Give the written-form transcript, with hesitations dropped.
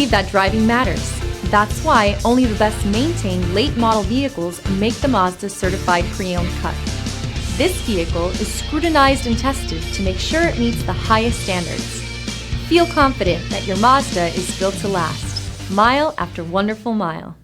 believe that driving matters. That's why only the best maintained late model vehicles make the Mazda Certified Pre-Owned cut. This vehicle is scrutinized and tested to make sure it meets the highest standards. Feel confident that your Mazda is built to last, mile after wonderful mile.